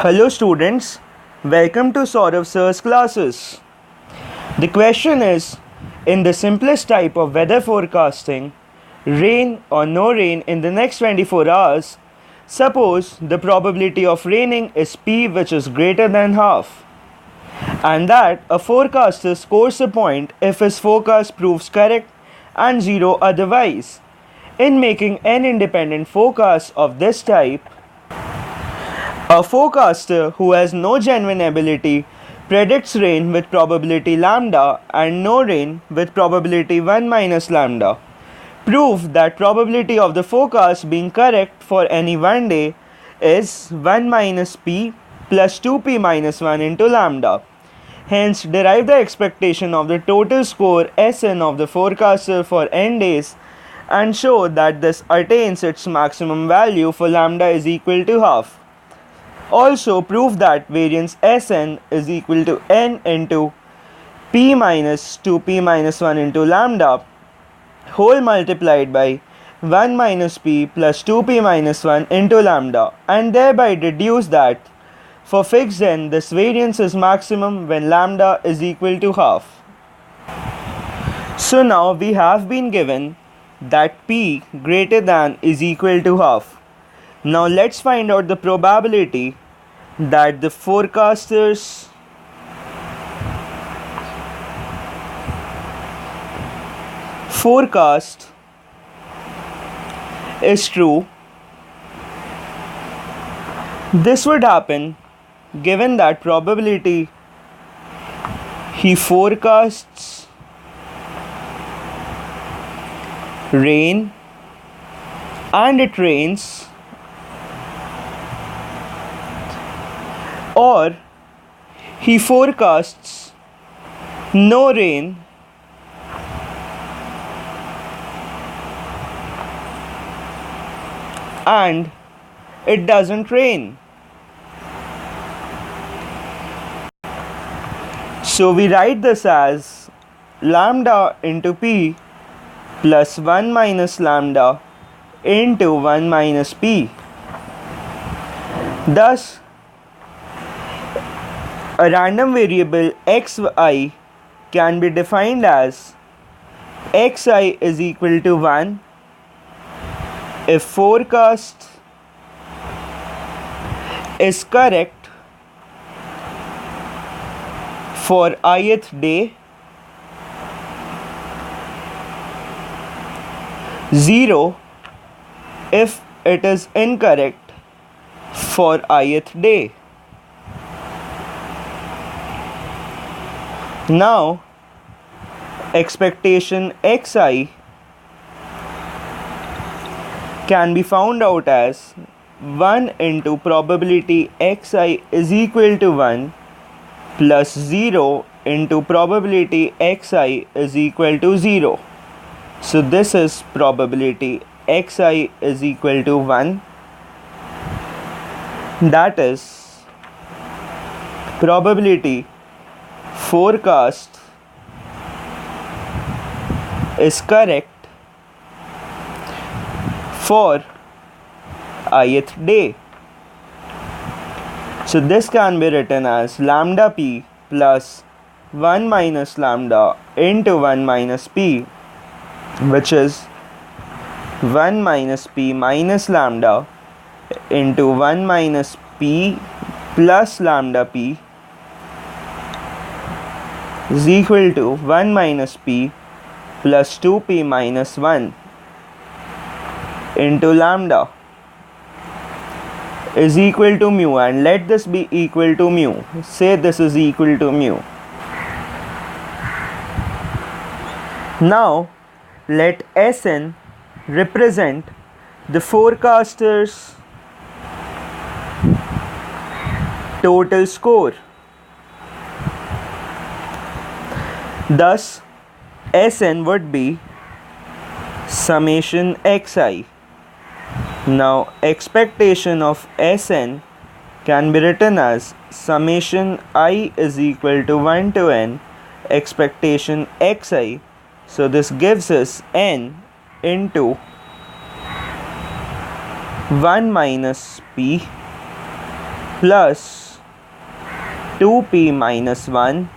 Hello students, welcome to Saurav Sir's classes. The question is, in the simplest type of weather forecasting, rain or no rain in the next 24 hours, suppose the probability of raining is P, which is greater than half, and that a forecaster scores a point if his forecast proves correct and 0 otherwise. In making an independent forecast of this type, a forecaster who has no genuine ability predicts rain with probability lambda and no rain with probability 1 minus lambda. Proof that probability of the forecast being correct for any one day is 1 minus p plus 2p minus 1 into lambda. Hence, derive the expectation of the total score Sn of the forecaster for n days and show that this attains its maximum value for lambda is equal to half. Also prove that variance Sn is equal to n into p minus 2p minus 1 into lambda whole multiplied by 1 minus p plus 2p minus 1 into lambda, and thereby deduce that for fixed n this variance is maximum when lambda is equal to half. So now we have been given that p greater than is equal to half. Now let's find out the probability that the forecaster's forecast is true. This would happen given that probability he forecasts rain and it rains, or he forecasts no rain and it doesn't rain. So we write this as lambda into p plus 1 minus lambda into 1 minus p. Thus, a random variable xi can be defined as xi is equal to 1 if forecast is correct for ith day, 0 if it is incorrect for ith day. Now, expectation xi can be found out as 1 into probability xi is equal to 1 plus 0 into probability xi is equal to 0. So this is probability xi is equal to 1. That is probability forecast is correct for ith day. So this can be written as lambda p plus 1 minus lambda into 1 minus p, which is 1 minus p minus lambda into 1 minus p plus lambda p is equal to 1 minus p plus 2p minus 1 into lambda is equal to mu, and let this be equal to mu. Say this is equal to mu. Now let Sn represent the forecaster's total score. Thus Sn would be summation xi. Now expectation of Sn can be written as summation I is equal to 1 to n expectation xi. So this gives us n into 1 minus p plus 2p minus 1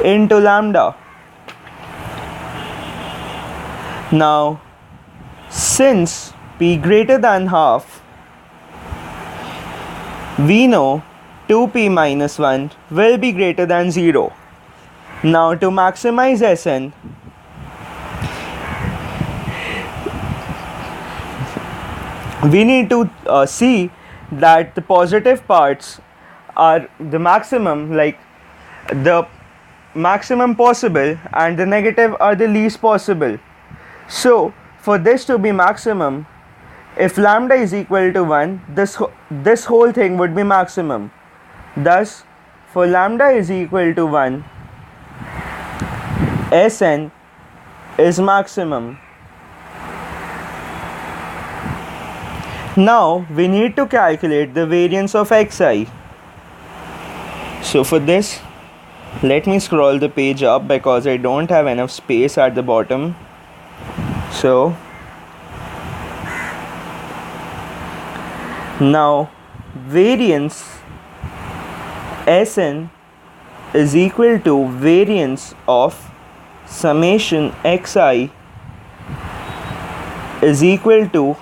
into lambda. Now, since p greater than half, we know 2p minus 1 will be greater than 0. Now, to maximize Sn, we need to see that the positive parts are the maximum, like the maximum possible, and the negative are the least possible. So for this to be maximum, if lambda is equal to 1, this whole thing would be maximum. Thus, for lambda is equal to 1, Sn is maximum. Now we need to calculate the variance of xi. So for this, let me scroll the page up because I don't have enough space at the bottom. So now variance Sn is equal to variance of summation xi is equal to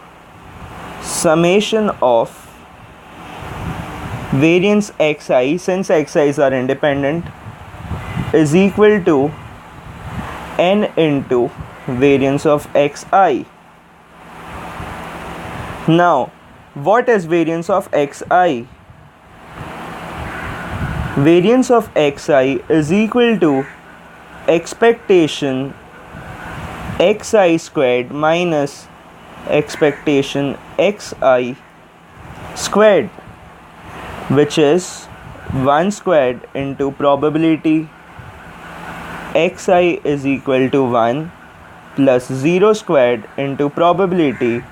summation of variance xi, since xi's are independent, is equal to n into variance of xi. Now, what is variance of xi? Variance of xi is equal to expectation xi squared minus expectation xi squared, which is 1 squared into probability xi is equal to 1 plus 0 squared into probability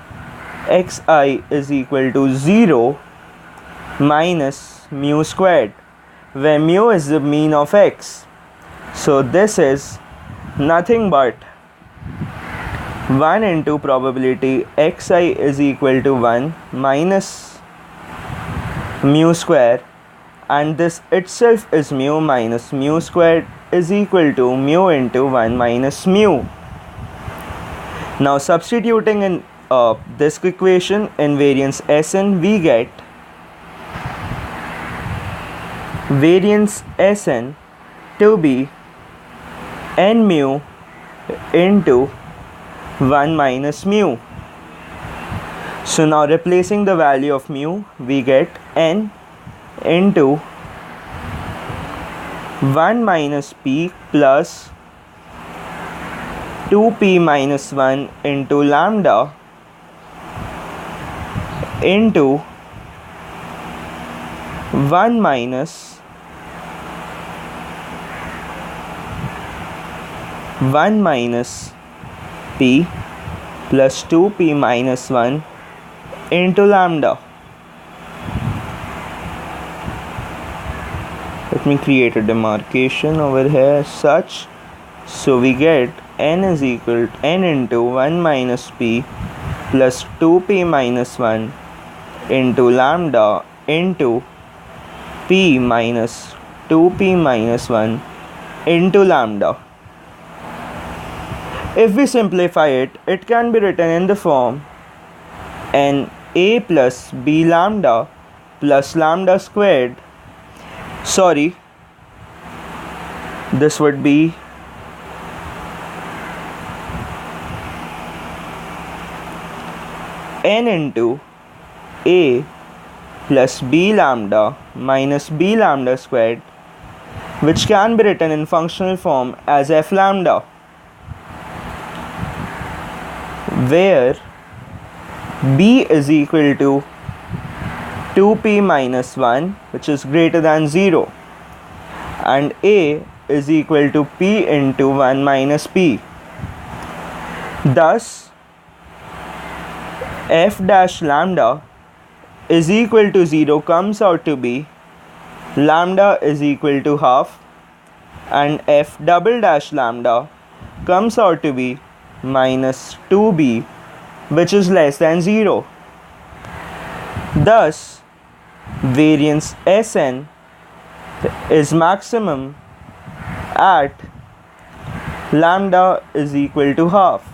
xi is equal to 0 minus mu squared, where mu is the mean of x. So this is nothing but 1 into probability xi is equal to 1 minus mu square, and this itself is mu minus mu squared is equal to mu into 1 minus mu. Now substituting in this equation in variance Sn, we get variance Sn to be n mu into 1 minus mu. So now replacing the value of mu, we get n into 1 minus p plus 2p minus 1 into lambda into 1 minus 1 minus p plus 2p minus 1 into lambda. Let me create a demarcation over here as such. So we get n is equal to n into 1 minus p plus 2p minus 1 into lambda into p minus 2p minus 1 into lambda. If we simplify it, it can be written in the form n a plus b lambda plus lambda squared. Sorry, this would be n into a plus b lambda minus b lambda squared, which can be written in functional form as f lambda, where b is equal to 2p minus 1, which is greater than 0, and a is equal to p into 1 minus p. Thus, f dash lambda is equal to 0 comes out to be lambda is equal to half, and f double dash lambda comes out to be minus 2b, which is less than 0. Thus, variance Sn is maximum at lambda is equal to half.